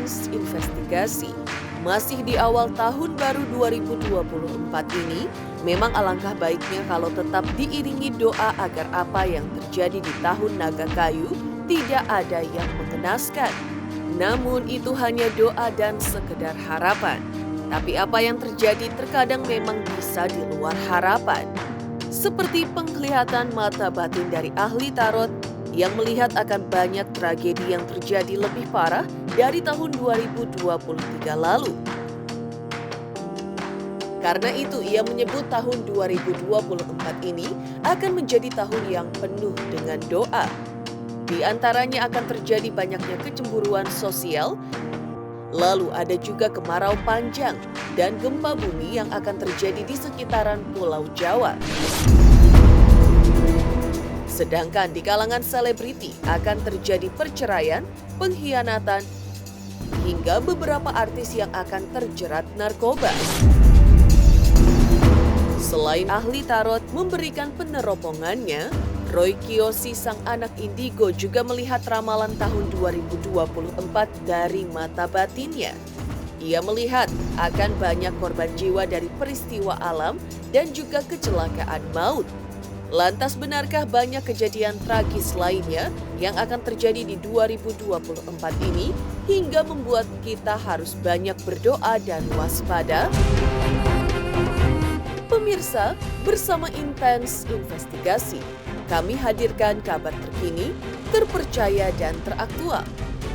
intens investigasi. Masih di awal tahun baru 2024 ini, memang alangkah baiknya kalau tetap diiringi doa agar apa yang terjadi di tahun naga kayu tidak ada yang mengenaskan. Namun itu hanya doa dan sekedar harapan. Tapi apa yang terjadi terkadang memang bisa di luar harapan. Seperti penglihatan mata batin dari ahli tarot yang melihat akan banyak tragedi yang terjadi lebih parah dari tahun 2023 lalu. Karena itu ia menyebut tahun 2024 ini akan menjadi tahun yang penuh dengan doa. Di antaranya akan terjadi banyaknya kecemburuan sosial, lalu ada juga kemarau panjang dan gempa bumi yang akan terjadi di sekitaran Pulau Jawa. Sedangkan di kalangan selebriti akan terjadi perceraian, pengkhianatan, hingga beberapa artis yang akan terjerat narkoba. Selain ahli tarot memberikan peneropongannya, Roy Kiyoshi sang anak indigo juga melihat ramalan tahun 2024 dari mata batinnya. Ia melihat akan banyak korban jiwa dari peristiwa alam dan juga kecelakaan maut. Lantas benarkah banyak kejadian tragis lainnya yang akan terjadi di 2024 ini hingga membuat kita harus banyak berdoa dan waspada? Pemirsa, bersama Intens Investigasi, kami hadirkan kabar terkini, terpercaya dan teraktual.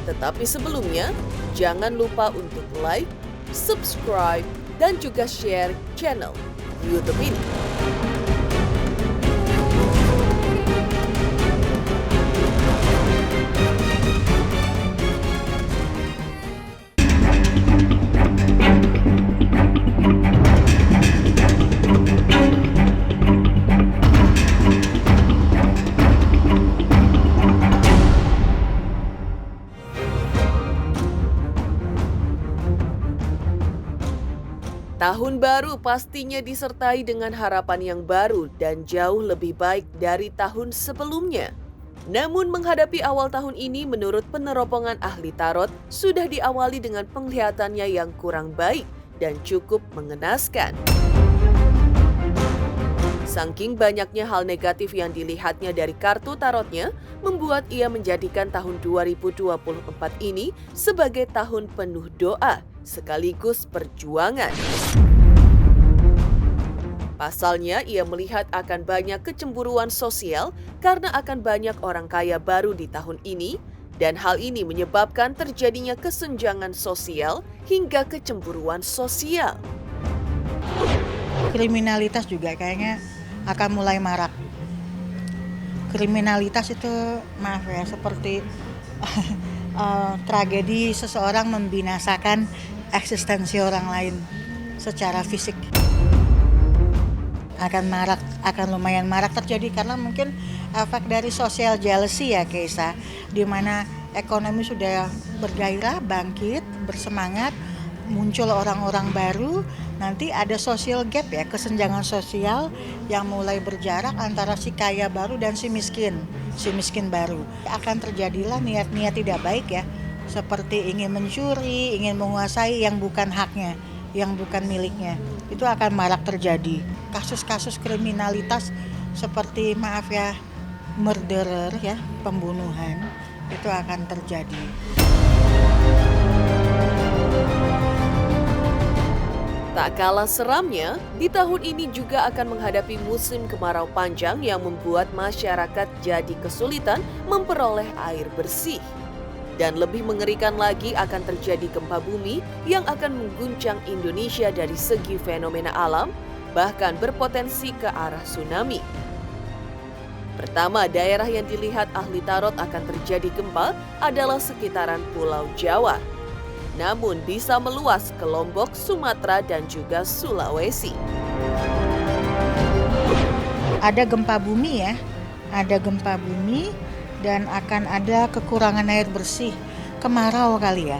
Tetapi sebelumnya, jangan lupa untuk like, subscribe, dan juga share channel YouTube ini. Tahun baru pastinya disertai dengan harapan yang baru dan jauh lebih baik dari tahun sebelumnya. Namun menghadapi awal tahun ini menurut peneropongan ahli tarot sudah diawali dengan penglihatannya yang kurang baik dan cukup mengenaskan. Saking banyaknya hal negatif yang dilihatnya dari kartu tarotnya, membuat ia menjadikan tahun 2024 ini sebagai tahun penuh doa, sekaligus perjuangan. Pasalnya, ia melihat akan banyak kecemburuan sosial karena akan banyak orang kaya baru di tahun ini, dan hal ini menyebabkan terjadinya kesenjangan sosial hingga kecemburuan sosial. Kriminalitas juga kayaknya akan mulai marak. Kriminalitas itu, maaf ya, seperti tragedi seseorang membinasakan eksistensi orang lain secara fisik. Akan lumayan marak terjadi karena mungkin efek dari social jealousy ya Keisa, di mana ekonomi sudah bergairah, bangkit, bersemangat, muncul orang-orang baru, nanti ada social gap ya, kesenjangan sosial yang mulai berjarak antara si kaya baru dan si miskin baru. Akan terjadilah niat-niat tidak baik ya, seperti ingin mencuri, ingin menguasai yang bukan haknya, yang bukan miliknya. Itu akan marak terjadi. Kasus-kasus kriminalitas seperti maaf ya, murderer ya, pembunuhan, itu akan terjadi. Tak kalah seramnya, di tahun ini juga akan menghadapi musim kemarau panjang yang membuat masyarakat jadi kesulitan memperoleh air bersih. Dan lebih mengerikan lagi akan terjadi gempa bumi yang akan mengguncang Indonesia dari segi fenomena alam, bahkan berpotensi ke arah tsunami. Pertama, daerah yang dilihat ahli tarot akan terjadi gempa adalah sekitaran Pulau Jawa. Namun bisa meluas ke Lombok, Sumatera, dan juga Sulawesi. Ada gempa bumi ya, ada gempa bumi dan akan ada kekurangan air bersih, kemarau kali ya.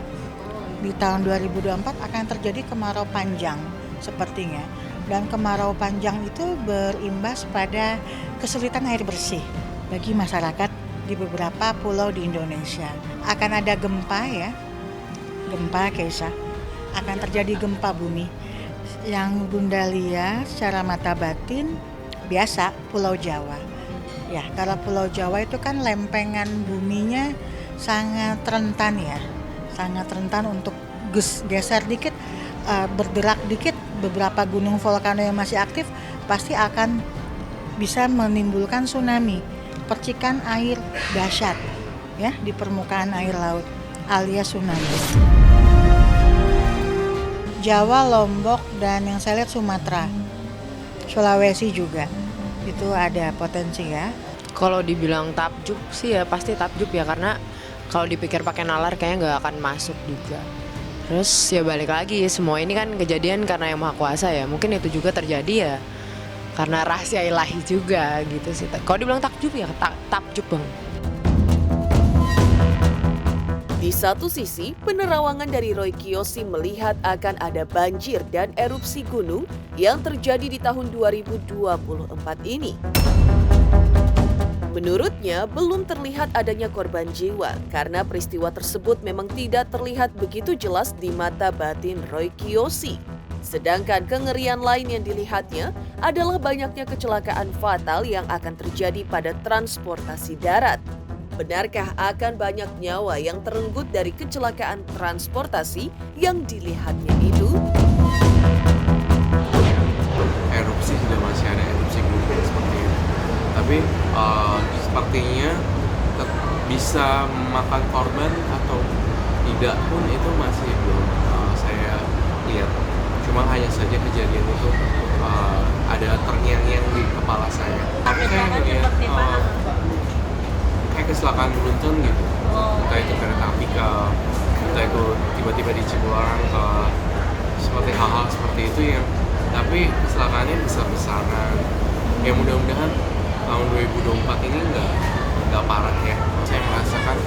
Di tahun 2024 akan terjadi kemarau panjang sepertinya. Dan kemarau panjang itu berimbas pada kesulitan air bersih bagi masyarakat di beberapa pulau di Indonesia. Akan ada gempa ya, gempa, Keisa. Akan terjadi gempa bumi. Yang Bunda lihat secara mata batin biasa Pulau Jawa. Ya, kalau Pulau Jawa itu kan lempengan buminya sangat rentan ya. Sangat rentan untuk geser dikit, bergerak dikit, beberapa gunung volcano yang masih aktif pasti akan bisa menimbulkan tsunami, percikan air dahsyat ya di permukaan air laut alias tsunami. Jawa, Lombok, dan yang saya lihat Sumatera, Sulawesi juga itu ada potensi ya. Kalau dibilang takjub sih ya pasti takjub ya, karena kalau dipikir pakai nalar kayaknya nggak akan masuk juga. Terus ya balik lagi, semua ini kan kejadian karena Yang Maha Kuasa ya. Mungkin itu juga terjadi ya karena rahasia ilahi juga gitu sih. Kalau dibilang takjub ya takjub bang. Di satu sisi, penerawangan dari Roy Kiyoshi melihat akan ada banjir dan erupsi gunung yang terjadi di tahun 2024 ini. Menurutnya, belum terlihat adanya korban jiwa karena peristiwa tersebut memang tidak terlihat begitu jelas di mata batin Roy Kiyoshi. Sedangkan kengerian lain yang dilihatnya adalah banyaknya kecelakaan fatal yang akan terjadi pada transportasi darat. Benarkah akan banyak nyawa yang terenggut dari kecelakaan transportasi yang dilihatnya itu? Erupsi sudah masih ada erupsi gunung seperti itu. Tapi sepertinya bisa memakan korban atau tidak pun itu masih belum saya lihat. Cuma hanya saja kejadian itu ada terngiang-ngiang di kepala saya. Tapi saya melihat kayak kecelakaan beruntun gitu. Entah itu kereta api entah itu tiba-tiba di Cipularang seperti hal-hal seperti itu yang tapi kecelakaannya besar-besaran. Ya mudah-mudahan tahun 2024 ini nggak parah ya. Saya merasakan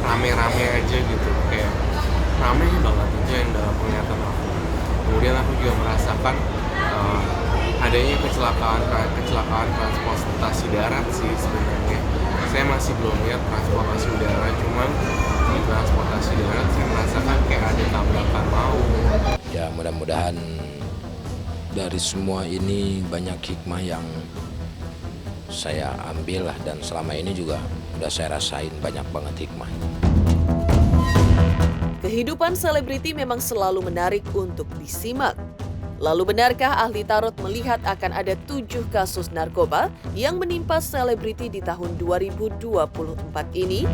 rame-rame aja gitu, kayak rame banget itu yang dalam penglihatan aku. Kemudian aku juga merasakan adanya kecelakaan transportasi darat sih sebenarnya. Saya masih belum lihat transportasi udara, cuman di transportasi darat saya merasakan kayak ada tabrakan maut. Ya mudah-mudahan dari semua ini banyak hikmah yang saya ambil lah, dan selama ini juga udah saya rasain banyak banget hikmah. Kehidupan selebriti memang selalu menarik untuk disimak. Lalu benarkah ahli tarot melihat akan ada 7 kasus narkoba yang menimpa selebriti di tahun 2024 ini?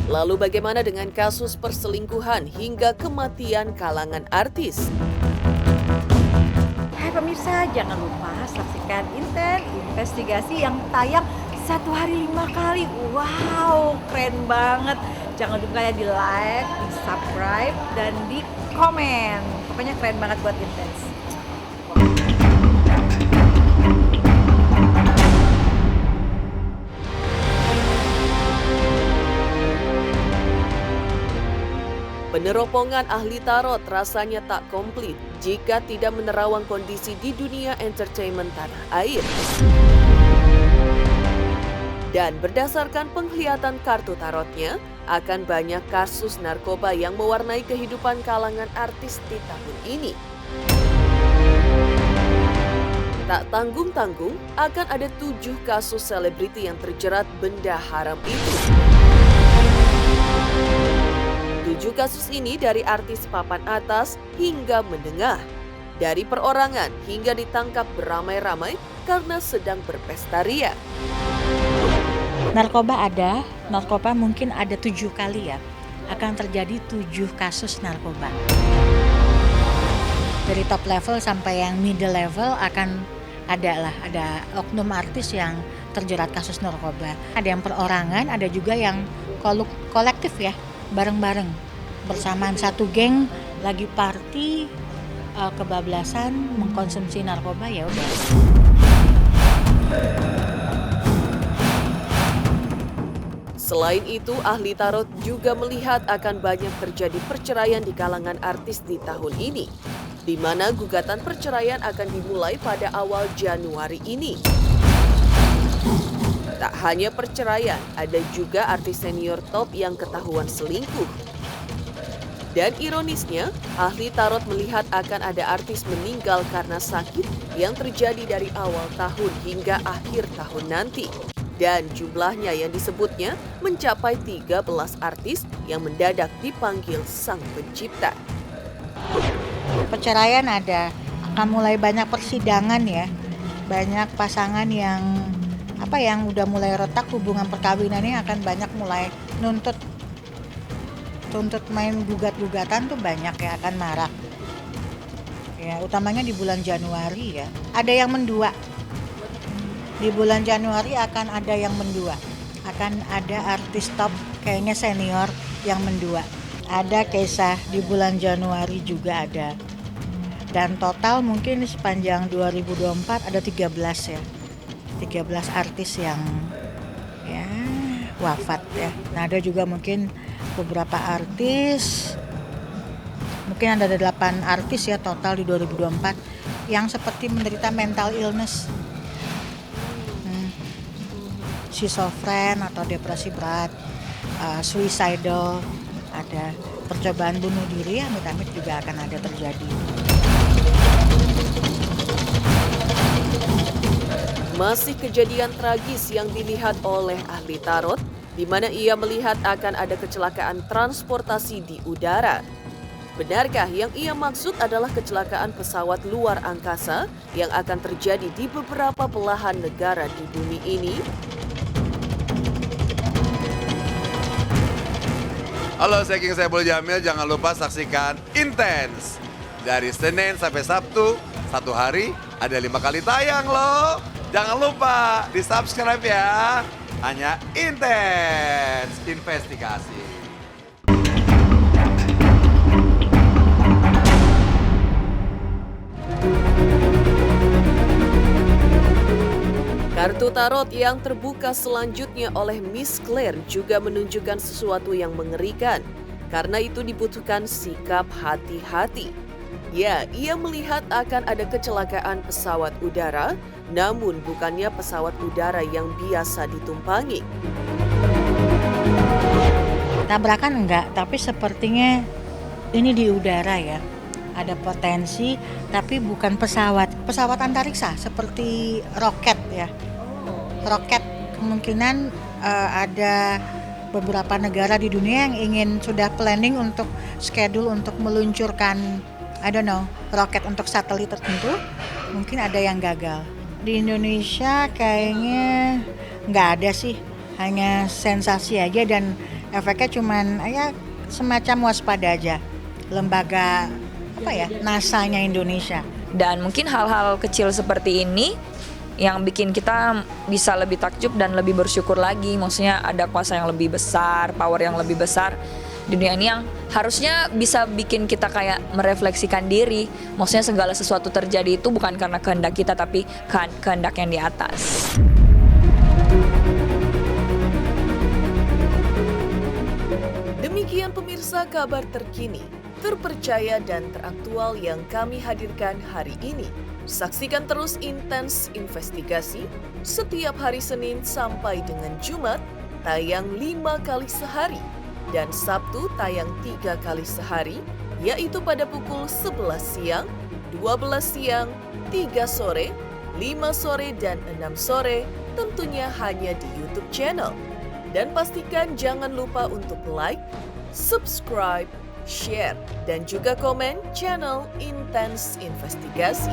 Lalu bagaimana dengan kasus perselingkuhan hingga kematian kalangan artis? Hai pemirsa, jangan lupa saksikan Inten Investigasi yang tayang 1 hari 5 kali. Wow, keren banget. Jangan lupa ya di like, di subscribe, dan di komen. Pokoknya keren banget buat Intens. Peneropongan ahli tarot rasanya tak komplit jika tidak menerawang kondisi di dunia entertainment tanah air. Dan berdasarkan penglihatan kartu tarotnya, akan banyak kasus narkoba yang mewarnai kehidupan kalangan artis di tahun ini. Tak tanggung-tanggung, akan ada 7 kasus selebriti yang terjerat benda haram itu. 7 kasus ini dari artis papan atas hingga menengah, dari perorangan hingga ditangkap beramai-ramai karena sedang berpesta ria. Narkoba mungkin ada 7 kali ya, akan terjadi 7 kasus narkoba. Dari top level sampai yang middle level akan ada oknum artis yang terjerat kasus narkoba. Ada yang perorangan, ada juga yang kolektif ya, bareng-bareng. Bersamaan satu geng lagi party, kebablasan, mengkonsumsi narkoba, ya udah. Selain itu, ahli tarot juga melihat akan banyak terjadi perceraian di kalangan artis di tahun ini, di mana gugatan perceraian akan dimulai pada awal Januari ini. Tak hanya perceraian, ada juga artis senior top yang ketahuan selingkuh. Dan ironisnya, ahli tarot melihat akan ada artis meninggal karena sakit yang terjadi dari awal tahun hingga akhir tahun nanti. Dan jumlahnya yang disebutnya mencapai 13 artis yang mendadak dipanggil Sang Pencipta. Perceraian ada, akan mulai banyak persidangan ya. Banyak pasangan yang udah mulai retak hubungan perkawinannya akan banyak mulai nuntut main gugat-gugatan tuh banyak ya, akan marak. Ya, utamanya di bulan Januari ya. Ada yang mendua. Di bulan Januari akan ada yang mendua. Akan ada artis top kayaknya senior yang mendua. Ada kisah di bulan Januari juga ada. Dan total mungkin sepanjang 2024 ada 13 ya. 13 artis yang ya wafat ya. Nah, ada juga mungkin beberapa artis, mungkin ada 8 artis ya total di 2024 yang seperti menderita mental illness, schizofren atau depresi berat, suicidal, ada percobaan bunuh diri, amit-amit juga akan ada terjadi. Masih kejadian tragis yang dilihat oleh ahli tarot, di mana ia melihat akan ada kecelakaan transportasi di udara. Benarkah yang ia maksud adalah kecelakaan pesawat luar angkasa yang akan terjadi di beberapa belahan negara di bumi ini? Halo, saya King Saiful Jamil. Jangan lupa saksikan Intens. Dari Senin sampai Sabtu, satu hari ada 5 kali tayang loh. Jangan lupa di-subscribe ya. Hanya Intens Investigasi. Kartu tarot yang terbuka selanjutnya oleh Miss Claire juga menunjukkan sesuatu yang mengerikan. Karena itu dibutuhkan sikap hati-hati. Ya, ia melihat akan ada kecelakaan pesawat udara, namun bukannya pesawat udara yang biasa ditumpangi. Tabrakan enggak, tapi sepertinya ini di udara ya. Ada potensi, tapi bukan pesawat antariksa seperti roket ya. Roket kemungkinan ada beberapa negara di dunia yang sudah planning untuk schedule untuk meluncurkan roket untuk satelit tertentu, mungkin ada yang gagal. Di Indonesia kayaknya nggak ada sih, hanya sensasi aja dan efeknya cuman semacam waspada aja. Lembaga NASA-nya Indonesia. Dan mungkin hal-hal kecil seperti ini yang bikin kita bisa lebih takjub dan lebih bersyukur lagi. Maksudnya ada kuasa yang lebih besar, power yang lebih besar di dunia ini yang harusnya bisa bikin kita kayak merefleksikan diri. Maksudnya segala sesuatu terjadi itu bukan karena kehendak kita, tapi kehendak yang di atas. Demikian pemirsa kabar terkini, terpercaya dan teraktual yang kami hadirkan hari ini. Saksikan terus Intens Investigasi setiap hari Senin sampai dengan Jumat, tayang 5 kali sehari. Dan Sabtu tayang 3 kali sehari, yaitu pada pukul 11 siang, 12 siang, 3 sore, 5 sore, dan 6 sore, tentunya hanya di YouTube channel. Dan pastikan jangan lupa untuk like, subscribe, share, dan juga komen channel Intens Investigasi.